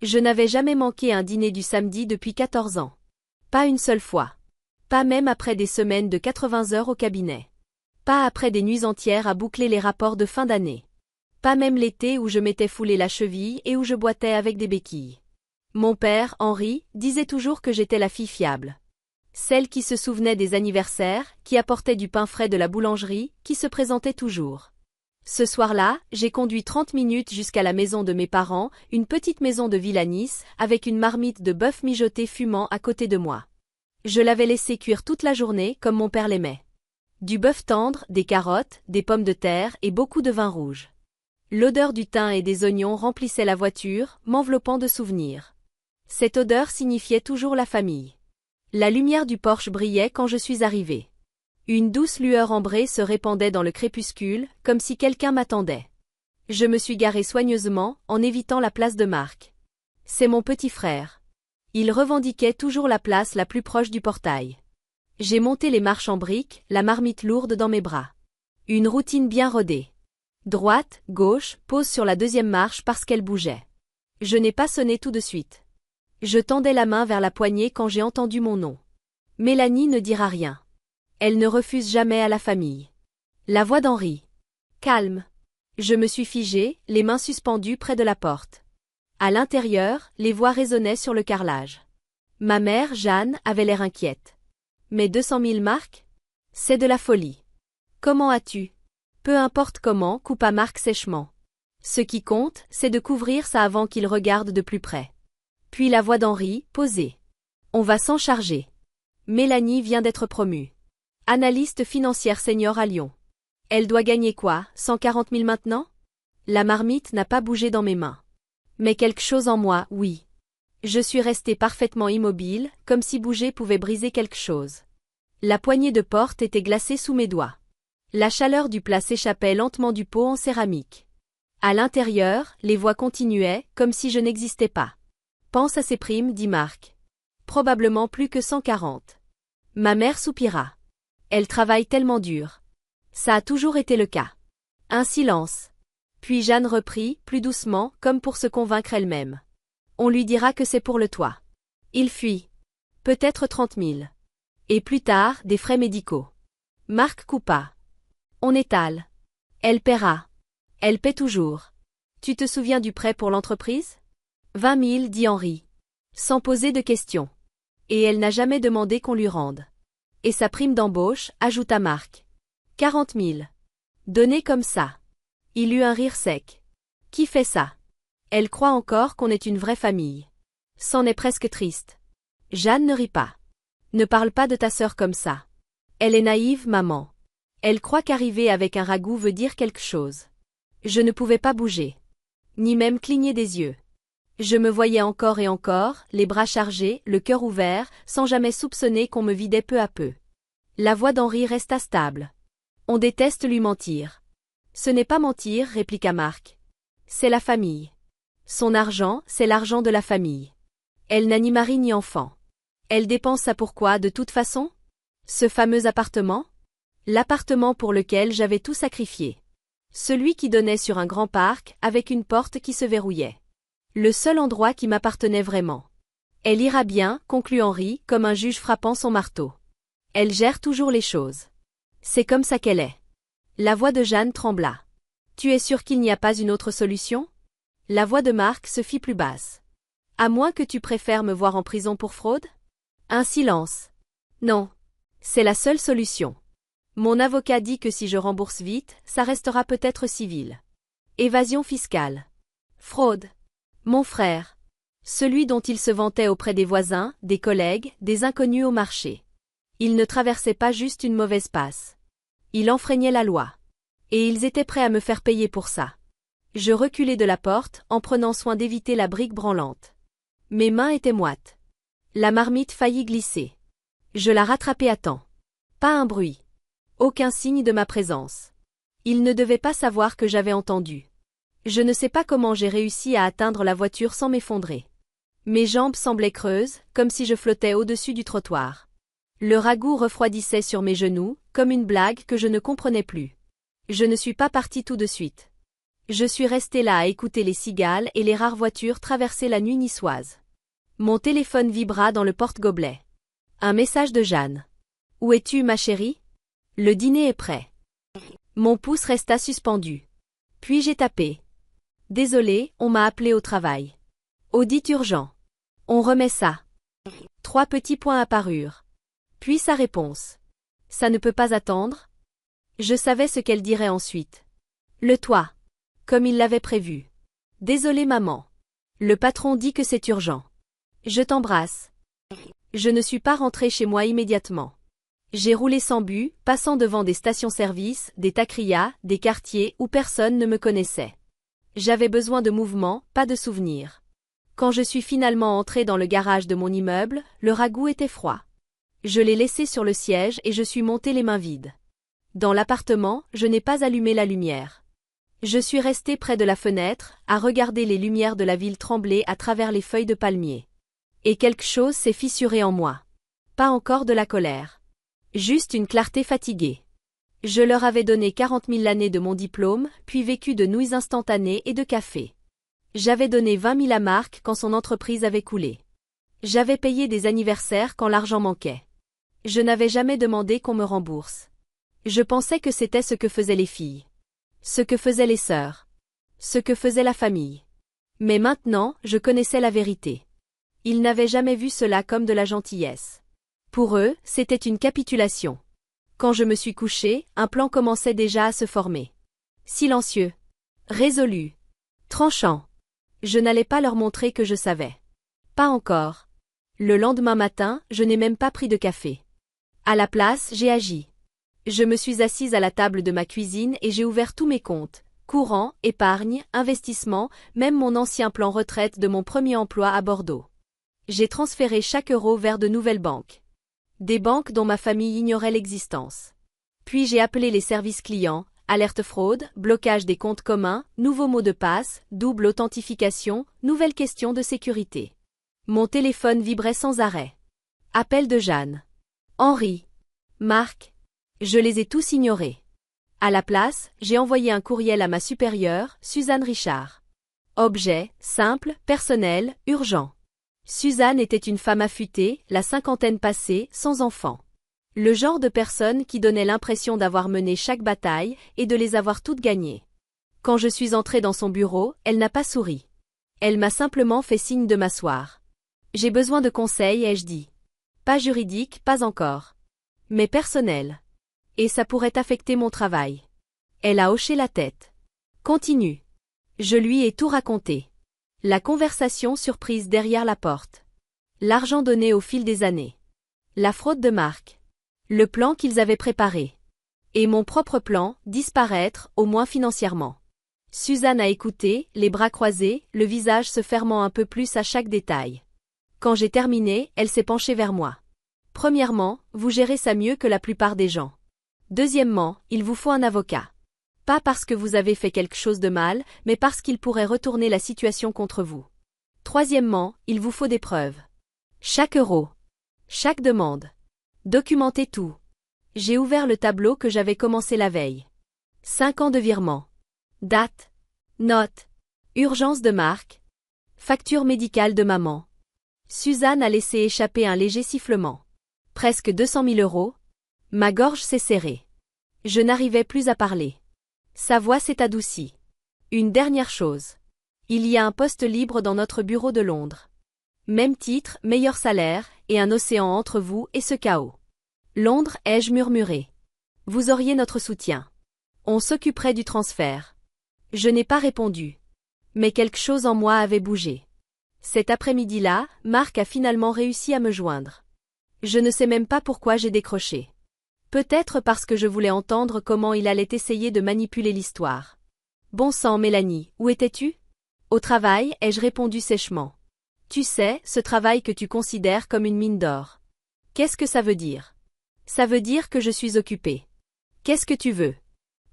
Je n'avais jamais manqué un dîner du samedi depuis 14 ans. Pas une seule fois. Pas même après des semaines de 80 heures au cabinet. Pas après des nuits entières à boucler les rapports de fin d'année. Pas même l'été où je m'étais foulé la cheville et où je boitais avec des béquilles. Mon père, Henri, disait toujours que j'étais la fille fiable. Celle qui se souvenait des anniversaires, qui apportait du pain frais de la boulangerie, qui se présentait toujours. Ce soir-là, j'ai conduit 30 minutes jusqu'à la maison de mes parents, une petite maison de Villanis, avec une marmite de bœuf mijoté fumant à côté de moi. Je l'avais laissé cuire toute la journée comme mon père l'aimait. Du bœuf tendre, des carottes, des pommes de terre et beaucoup de vin rouge. L'odeur du thym et des oignons remplissait la voiture, m'enveloppant de souvenirs. Cette odeur signifiait toujours la famille. La lumière du Porsche brillait quand je suis arrivé. Une douce lueur ambrée se répandait dans le crépuscule, comme si quelqu'un m'attendait. Je me suis garé soigneusement, en évitant la place de Marc. C'est mon petit frère. Il revendiquait toujours la place la plus proche du portail. J'ai monté les marches en briques, la marmite lourde dans mes bras. Une routine bien rodée. Droite, gauche, pause sur la deuxième marche parce qu'elle bougeait. Je n'ai pas sonné tout de suite. Je tendais la main vers la poignée quand j'ai entendu mon nom. Mélanie ne dira rien. Elle ne refuse jamais à la famille. La voix d'Henri. Calme. Je me suis figée, les mains suspendues près de la porte. À l'intérieur, les voix résonnaient sur le carrelage. Ma mère, Jeanne, avait l'air inquiète. Mais 200 000 marks? C'est de la folie. Comment as-tu? Peu importe comment, coupa Marc sèchement. Ce qui compte, c'est de couvrir ça avant qu'il regarde de plus près. Puis la voix d'Henri, posée. On va s'en charger. Mélanie vient d'être promue. Analyste financière senior à Lyon. Elle doit gagner quoi, 140 000 maintenant? La marmite n'a pas bougé dans mes mains. Mais quelque chose en moi, oui. Je suis restée parfaitement immobile, comme si bouger pouvait briser quelque chose. La poignée de porte était glacée sous mes doigts. La chaleur du plat s'échappait lentement du pot en céramique. À l'intérieur, les voix continuaient, comme si je n'existais pas. Pense à ces primes, dit Marc. Probablement plus que 140. Ma mère soupira. Elle travaille tellement dur. Ça a toujours été le cas. Un silence. Puis Jeanne reprit, plus doucement, comme pour se convaincre elle-même. On lui dira que c'est pour le toit. Il fuit. Peut-être 30 000. Et plus tard, des frais médicaux. Marc coupa. On étale. Elle paiera. Elle paie toujours. Tu te souviens du prêt pour l'entreprise? 20 000, dit Henri. Sans poser de questions. Et elle n'a jamais demandé qu'on lui rende. Et sa prime d'embauche, ajouta Marc. 40 000. Donnée comme ça. Il eut un rire sec. Qui fait ça? Elle croit encore qu'on est une vraie famille. C'en est presque triste. Jeanne ne rit pas. Ne parle pas de ta sœur comme ça. Elle est naïve, maman. Elle croit qu'arriver avec un ragoût veut dire quelque chose. Je ne pouvais pas bouger. Ni même cligner des yeux. Je me voyais encore et encore, les bras chargés, le cœur ouvert, sans jamais soupçonner qu'on me vidait peu à peu. La voix d'Henri resta stable. On déteste lui mentir. Ce n'est pas mentir, répliqua Marc. C'est la famille. Son argent, c'est l'argent de la famille. Elle n'a ni mari ni enfant. Elle dépense ça pourquoi de toute façon? Ce fameux appartement? L'appartement pour lequel j'avais tout sacrifié. Celui qui donnait sur un grand parc, avec une porte qui se verrouillait. Le seul endroit qui m'appartenait vraiment. Elle ira bien, conclut Henri, comme un juge frappant son marteau. Elle gère toujours les choses. C'est comme ça qu'elle est. La voix de Jeanne trembla. Tu es sûr qu'il n'y a pas une autre solution? La voix de Marc se fit plus basse. À moins que tu préfères me voir en prison pour fraude? Un silence. Non. C'est la seule solution. Mon avocat dit que si je rembourse vite, ça restera peut-être civil. Évasion fiscale. Fraude. Mon frère. Celui dont il se vantait auprès des voisins, des collègues, des inconnus au marché. Il ne traversait pas juste une mauvaise passe. Il enfreignait la loi. Et ils étaient prêts à me faire payer pour ça. Je reculai de la porte, en prenant soin d'éviter la brique branlante. Mes mains étaient moites. La marmite faillit glisser. Je la rattrapai à temps. Pas un bruit. Aucun signe de ma présence. Il ne devait pas savoir que j'avais entendu. Je ne sais pas comment j'ai réussi à atteindre la voiture sans m'effondrer. Mes jambes semblaient creuses, comme si je flottais au-dessus du trottoir. Le ragoût refroidissait sur mes genoux, comme une blague que je ne comprenais plus. Je ne suis pas partie tout de suite. Je suis restée là à écouter les cigales et les rares voitures traverser la nuit niçoise. Mon téléphone vibra dans le porte-gobelet. Un message de Jeanne. Où es-tu, ma chérie? Le dîner est prêt. Mon pouce resta suspendu. Puis j'ai tapé. Désolé, on m'a appelé au travail. Audit urgent. On remet ça. 3 petits points apparurent. Puis sa réponse. Ça ne peut pas attendre? Je savais ce qu'elle dirait ensuite. Le toit. Comme il l'avait prévu. Désolé maman. Le patron dit que c'est urgent. Je t'embrasse. Je ne suis pas rentrée chez moi immédiatement. J'ai roulé sans but, passant devant des stations-service, des taquerias, des quartiers où personne ne me connaissait. J'avais besoin de mouvement, pas de souvenirs. Quand je suis finalement entrée dans le garage de mon immeuble, le ragoût était froid. Je l'ai laissé sur le siège et je suis montée les mains vides. Dans l'appartement, je n'ai pas allumé la lumière. Je suis restée près de la fenêtre, à regarder les lumières de la ville trembler à travers les feuilles de palmier. Et quelque chose s'est fissuré en moi. Pas encore de la colère. Juste une clarté fatiguée. Je leur avais donné 40 000 l'année de mon diplôme, puis vécu de nouilles instantanées et de café. J'avais donné 20 000 à Marc quand son entreprise avait coulé. J'avais payé des anniversaires quand l'argent manquait. Je n'avais jamais demandé qu'on me rembourse. Je pensais que c'était ce que faisaient les filles. Ce que faisaient les sœurs. Ce que faisait la famille. Mais maintenant, je connaissais la vérité. Ils n'avaient jamais vu cela comme de la gentillesse. Pour eux, c'était une capitulation. Quand je me suis couchée, un plan commençait déjà à se former. Silencieux. Résolu. Tranchant. Je n'allais pas leur montrer que je savais. Pas encore. Le lendemain matin, je n'ai même pas pris de café. À la place, j'ai agi. Je me suis assise à la table de ma cuisine et j'ai ouvert tous mes comptes. Courant, épargne, investissement, même mon ancien plan retraite de mon premier emploi à Bordeaux. J'ai transféré chaque euro vers de nouvelles banques. Des banques dont ma famille ignorait l'existence. Puis j'ai appelé les services clients, alerte fraude, blocage des comptes communs, nouveaux mots de passe, double authentification, nouvelles questions de sécurité. Mon téléphone vibrait sans arrêt. Appel de Jeanne. Henri. Marc. Je les ai tous ignorés. À la place, j'ai envoyé un courriel à ma supérieure, Suzanne Richard. Objet, simple, personnel, urgent. Suzanne était une femme affûtée, la cinquantaine passée, sans enfant. Le genre de personne qui donnait l'impression d'avoir mené chaque bataille et de les avoir toutes gagnées. Quand je suis entrée dans son bureau, elle n'a pas souri. Elle m'a simplement fait signe de m'asseoir. J'ai besoin de conseils, ai-je dit. Pas juridique, pas encore. Mais personnel. Et ça pourrait affecter mon travail. Elle a hoché la tête. Continue. Je lui ai tout raconté. La conversation surprise derrière la porte. L'argent donné au fil des années. La fraude de Marc. Le plan qu'ils avaient préparé. Et mon propre plan, disparaître, au moins financièrement. Suzanne a écouté, les bras croisés, le visage se fermant un peu plus à chaque détail. Quand j'ai terminé, elle s'est penchée vers moi. Premièrement, vous gérez ça mieux que la plupart des gens. Deuxièmement, il vous faut un avocat. Pas parce que vous avez fait quelque chose de mal, mais parce qu'il pourrait retourner la situation contre vous. Troisièmement, il vous faut des preuves. Chaque euro. Chaque demande. Documentez tout. J'ai ouvert le tableau que j'avais commencé la veille. 5 ans de virement. Date. Note. Urgence de Marc. Facture médicale de maman. Suzanne a laissé échapper un léger sifflement. Presque 200 000 euros. Ma gorge s'est serrée. Je n'arrivais plus à parler. Sa voix s'est adoucie. Une dernière chose. Il y a un poste libre dans notre bureau de Londres. Même titre, meilleur salaire, et un océan entre vous et ce chaos. Londres, ai-je murmuré. Vous auriez notre soutien. On s'occuperait du transfert. Je n'ai pas répondu. Mais quelque chose en moi avait bougé. Cet après-midi-là, Marc a finalement réussi à me joindre. Je ne sais même pas pourquoi j'ai décroché. Peut-être parce que je voulais entendre comment il allait essayer de manipuler l'histoire. Bon sang, Mélanie, où étais-tu? Au travail, ai-je répondu sèchement. Tu sais, ce travail que tu considères comme une mine d'or. Qu'est-ce que ça veut dire? Ça veut dire que je suis occupée. Qu'est-ce que tu veux?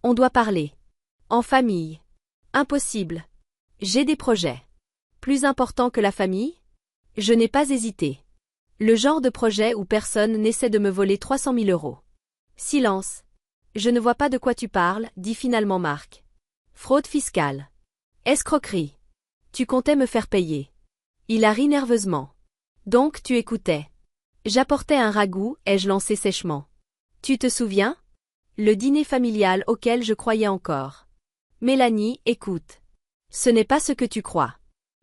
On doit parler. En famille. Impossible. J'ai des projets. Plus importants que la famille? Je n'ai pas hésité. Le genre de projet où personne n'essaie de me voler 300 000 euros. Silence. Je ne vois pas de quoi tu parles, dit finalement Marc. Fraude fiscale. Escroquerie. Tu comptais me faire payer. Il a ri nerveusement. Donc tu écoutais. J'apportais un ragoût, ai-je lancé sèchement. Tu te souviens? Le dîner familial auquel je croyais encore. Mélanie, écoute. Ce n'est pas ce que tu crois.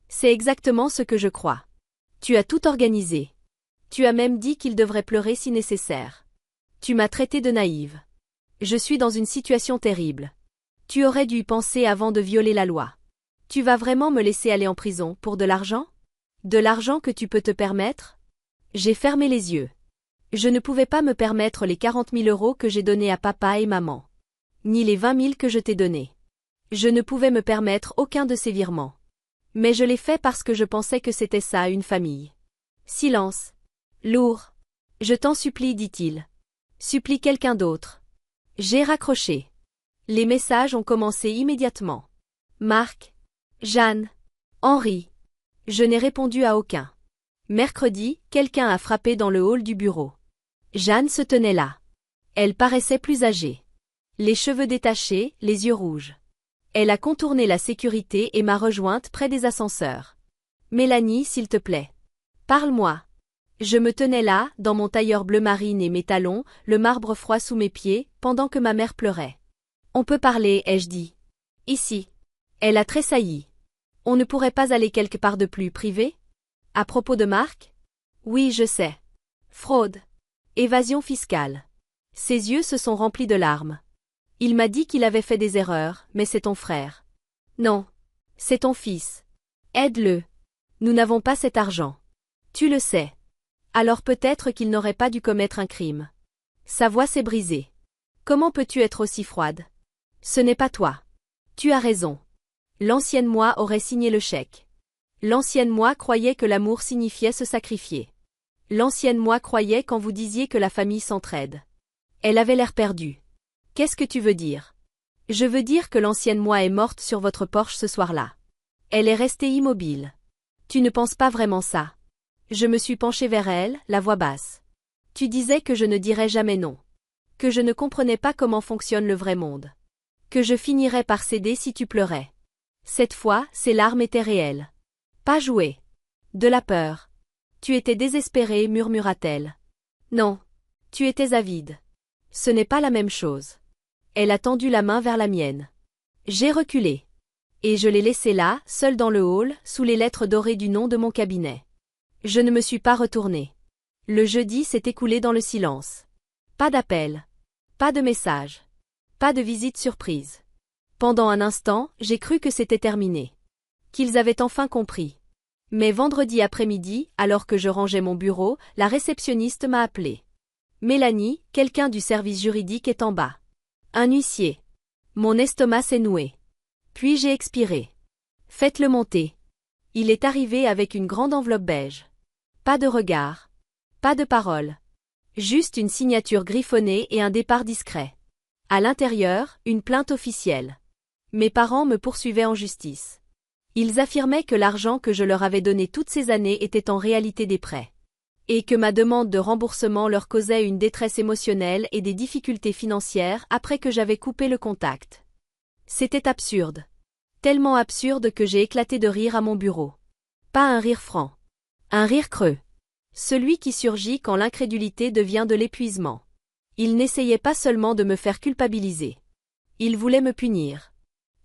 C'est exactement ce que je crois. Tu as tout organisé. Tu as même dit qu'il devrait pleurer si nécessaire. Tu m'as traité de naïve. Je suis dans une situation terrible. Tu aurais dû y penser avant de violer la loi. Tu vas vraiment me laisser aller en prison pour de l'argent? De l'argent que tu peux te permettre? J'ai fermé les yeux. Je ne pouvais pas me permettre les 40 000 € que j'ai donnés à papa et maman. Ni les 20 000 que je t'ai donnés. Je ne pouvais me permettre aucun de ces virements. Mais je l'ai fait parce que je pensais que c'était ça une famille. Silence. Lourd. Je t'en supplie, dit-il. Supplie quelqu'un d'autre. J'ai raccroché. Les messages ont commencé immédiatement. Marc. Jeanne. Henri. Je n'ai répondu à aucun. Mercredi, quelqu'un a frappé dans le hall du bureau. Jeanne se tenait là. Elle paraissait plus âgée. Les cheveux détachés, les yeux rouges. Elle a contourné la sécurité et m'a rejointe près des ascenseurs. Mélanie, s'il te plaît. Parle-moi. Je me tenais là, dans mon tailleur bleu marine et mes talons, le marbre froid sous mes pieds, pendant que ma mère pleurait. On peut parler, ai-je dit. Ici. Elle a tressailli. On ne pourrait pas aller quelque part de plus privé? À propos de Marc? Oui, je sais. Fraude. Évasion fiscale. Ses yeux se sont remplis de larmes. Il m'a dit qu'il avait fait des erreurs, mais c'est ton frère. Non. C'est ton fils. Aide-le. Nous n'avons pas cet argent. Tu le sais. Alors peut-être qu'il n'aurait pas dû commettre un crime. Sa voix s'est brisée. Comment peux-tu être aussi froide? Ce n'est pas toi. Tu as raison. L'ancienne moi aurait signé le chèque. L'ancienne moi croyait que l'amour signifiait se sacrifier. L'ancienne moi croyait quand vous disiez que la famille s'entraide. Elle avait l'air perdue. Qu'est-ce que tu veux dire? Je veux dire que l'ancienne moi est morte sur votre porche ce soir-là. Elle est restée immobile. Tu ne penses pas vraiment ça. Je me suis penchée vers elle, la voix basse. Tu disais que je ne dirais jamais non. Que je ne comprenais pas comment fonctionne le vrai monde. Que je finirais par céder si tu pleurais. Cette fois, ses larmes étaient réelles. Pas jouées. De la peur. Tu étais désespérée, murmura-t-elle. Non. Tu étais avide. Ce n'est pas la même chose. Elle a tendu la main vers la mienne. J'ai reculé. Et je l'ai laissée là, seule dans le hall, sous les lettres dorées du nom de mon cabinet. Je ne me suis pas retournée. Le jeudi s'est écoulé dans le silence. Pas d'appel. Pas de message. Pas de visite surprise. Pendant un instant, j'ai cru que c'était terminé. Qu'ils avaient enfin compris. Mais vendredi après-midi, alors que je rangeais mon bureau, la réceptionniste m'a appelé. Mélanie, quelqu'un du service juridique est en bas. Un huissier. Mon estomac s'est noué. Puis j'ai expiré. Faites-le monter. Il est arrivé avec une grande enveloppe beige. Pas de regard. Pas de parole. Juste une signature griffonnée et un départ discret. À l'intérieur, une plainte officielle. Mes parents me poursuivaient en justice. Ils affirmaient que l'argent que je leur avais donné toutes ces années était en réalité des prêts. Et que ma demande de remboursement leur causait une détresse émotionnelle et des difficultés financières après que j'avais coupé le contact. C'était absurde. Tellement absurde que j'ai éclaté de rire à mon bureau. Pas un rire franc. Un rire creux. Celui qui surgit quand l'incrédulité devient de l'épuisement. Il n'essayait pas seulement de me faire culpabiliser. Il voulait me punir.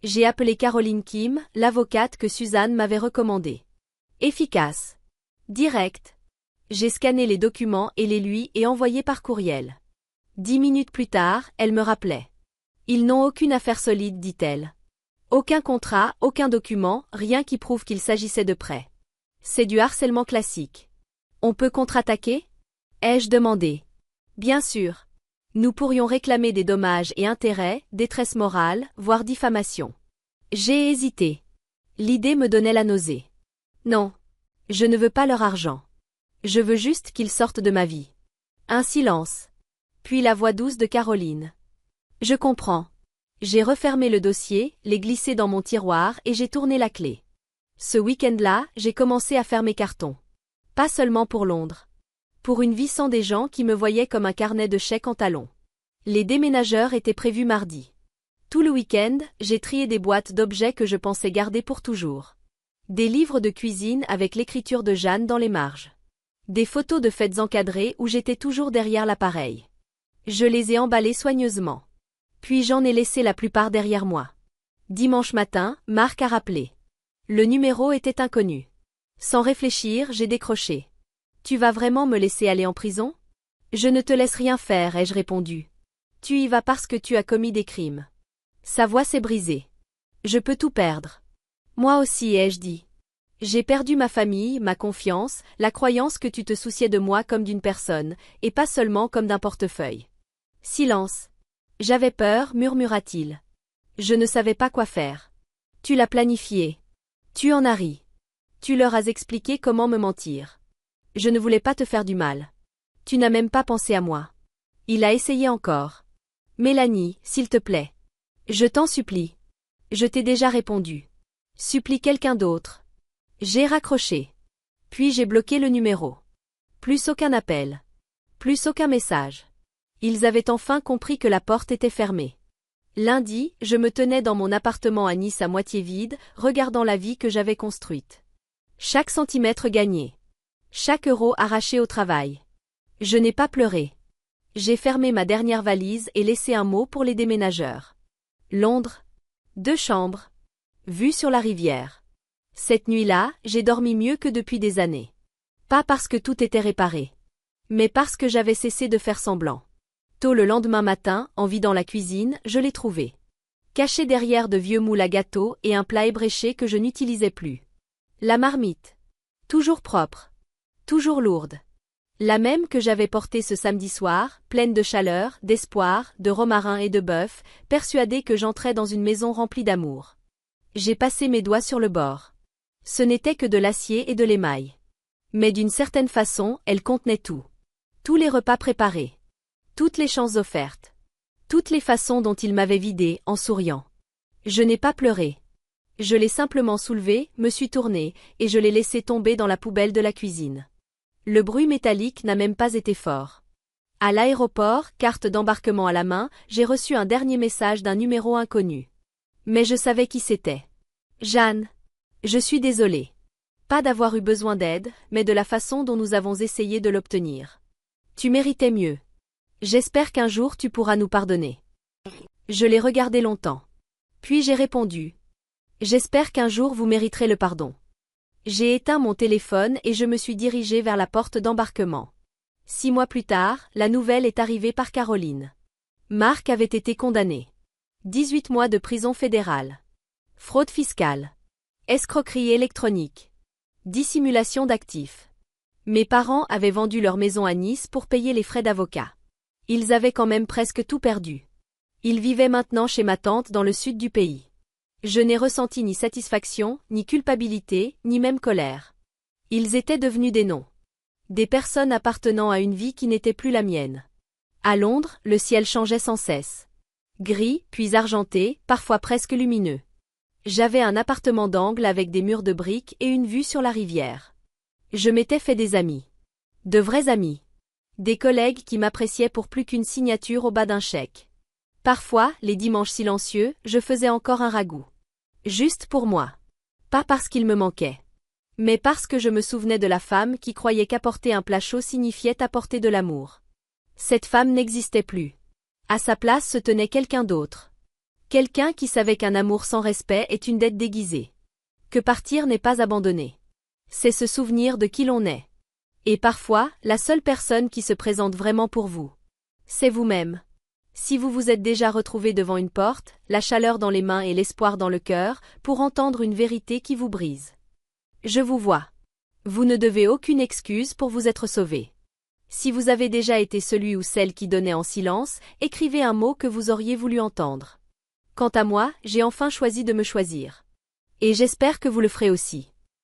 J'ai appelé Caroline Kim, l'avocate que Suzanne m'avait recommandée. Efficace. Direct. J'ai scanné les documents et les lui ai envoyés par courriel. 10 minutes plus tard, elle me rappelait. Ils n'ont aucune affaire solide, dit-elle. Aucun contrat, aucun document, rien qui prouve qu'il s'agissait de prêts. C'est du harcèlement classique. On peut contre-attaquer? Ai-je demandé. Bien sûr. Nous pourrions réclamer des dommages et intérêts, détresse morale, voire diffamation. J'ai hésité. L'idée me donnait la nausée. Non. Je ne veux pas leur argent. Je veux juste qu'ils sortent de ma vie. Un silence. Puis la voix douce de Caroline. Je comprends. J'ai refermé le dossier, l'ai glissé dans mon tiroir et j'ai tourné la clé. Ce week-end-là, j'ai commencé à faire mes cartons. Pas seulement pour Londres. Pour une vie sans des gens qui me voyaient comme un carnet de chèques en talons. Les déménageurs étaient prévus mardi. Tout le week-end, j'ai trié des boîtes d'objets que je pensais garder pour toujours. Des livres de cuisine avec l'écriture de Jeanne dans les marges. Des photos de fêtes encadrées où j'étais toujours derrière l'appareil. Je les ai emballées soigneusement. Puis j'en ai laissé la plupart derrière moi. Dimanche matin, Marc a rappelé. Le numéro était inconnu. Sans réfléchir, j'ai décroché. « Tu vas vraiment me laisser aller en prison ? » « Je ne te laisse rien faire, ai-je répondu. Tu y vas parce que tu as commis des crimes. Sa voix s'est brisée. Je peux tout perdre. Moi aussi, ai-je dit. J'ai perdu ma famille, ma confiance, la croyance que tu te souciais de moi comme d'une personne, et pas seulement comme d'un portefeuille. Silence. J'avais peur, murmura-t-il. Je ne savais pas quoi faire. Tu l'as planifié. Tu en as ri. Tu leur as expliqué comment me mentir. Je ne voulais pas te faire du mal. Tu n'as même pas pensé à moi. Il a essayé encore. Mélanie, s'il te plaît. Je t'en supplie. Je t'ai déjà répondu. Supplie quelqu'un d'autre. J'ai raccroché. Puis j'ai bloqué le numéro. Plus aucun appel. Plus aucun message. Ils avaient enfin compris que la porte était fermée. Lundi, je me tenais dans mon appartement à Nice à moitié vide, regardant la vie que j'avais construite. Chaque centimètre gagné. Chaque euro arraché au travail. Je n'ai pas pleuré. J'ai fermé ma dernière valise et laissé un mot pour les déménageurs. Londres. 2 chambres. Vue sur la rivière. Cette nuit-là, j'ai dormi mieux que depuis des années. Pas parce que tout était réparé. Mais parce que j'avais cessé de faire semblant. Tôt le lendemain matin, en vidant la cuisine, je l'ai trouvé. Caché derrière de vieux moules à gâteaux et un plat ébréché que je n'utilisais plus. La marmite. Toujours propre. Toujours lourde. La même que j'avais portée ce samedi soir, pleine de chaleur, d'espoir, de romarin et de bœuf, persuadée que j'entrais dans une maison remplie d'amour. J'ai passé mes doigts sur le bord. Ce n'était que de l'acier et de l'émail. Mais d'une certaine façon, elle contenait tout. Tous les repas préparés. Toutes les chances offertes. Toutes les façons dont il m'avait vidé, en souriant. Je n'ai pas pleuré. Je l'ai simplement soulevé, me suis tournée, et je l'ai laissé tomber dans la poubelle de la cuisine. Le bruit métallique n'a même pas été fort. À l'aéroport, carte d'embarquement à la main, j'ai reçu un dernier message d'un numéro inconnu. Mais je savais qui c'était. Jeanne. Je suis désolée. Pas d'avoir eu besoin d'aide, mais de la façon dont nous avons essayé de l'obtenir. Tu méritais mieux. J'espère qu'un jour tu pourras nous pardonner. Je l'ai regardé longtemps. Puis j'ai répondu. J'espère qu'un jour vous mériterez le pardon. J'ai éteint mon téléphone et je me suis dirigée vers la porte d'embarquement. 6 mois plus tard, la nouvelle est arrivée par Caroline. Marc avait été condamné. 18 mois de prison fédérale. Fraude fiscale. Escroquerie électronique. Dissimulation d'actifs. Mes parents avaient vendu leur maison à Nice pour payer les frais d'avocat. Ils avaient quand même presque tout perdu. Ils vivaient maintenant chez ma tante dans le sud du pays. Je n'ai ressenti ni satisfaction, ni culpabilité, ni même colère. Ils étaient devenus des noms. Des personnes appartenant à une vie qui n'était plus la mienne. À Londres, le ciel changeait sans cesse. Gris, puis argenté, parfois presque lumineux. J'avais un appartement d'angle avec des murs de briques et une vue sur la rivière. Je m'étais fait des amis. De vrais amis. Des collègues qui m'appréciaient pour plus qu'une signature au bas d'un chèque. Parfois, les dimanches silencieux, je faisais encore un ragoût. Juste pour moi. Pas parce qu'il me manquait. Mais parce que je me souvenais de la femme qui croyait qu'apporter un plat chaud signifiait apporter de l'amour. Cette femme n'existait plus. À sa place se tenait quelqu'un d'autre. Quelqu'un qui savait qu'un amour sans respect est une dette déguisée. Que partir n'est pas abandonner. C'est se souvenir de qui l'on est. Et parfois, la seule personne qui se présente vraiment pour vous. C'est vous-même. Si vous vous êtes déjà retrouvé devant une porte, la chaleur dans les mains et l'espoir dans le cœur, pour entendre une vérité qui vous brise. Je vous vois. Vous ne devez aucune excuse pour vous être sauvé. Si vous avez déjà été celui ou celle qui donnait en silence, écrivez un mot que vous auriez voulu entendre. Quant à moi, j'ai enfin choisi de me choisir. Et j'espère que vous le ferez aussi.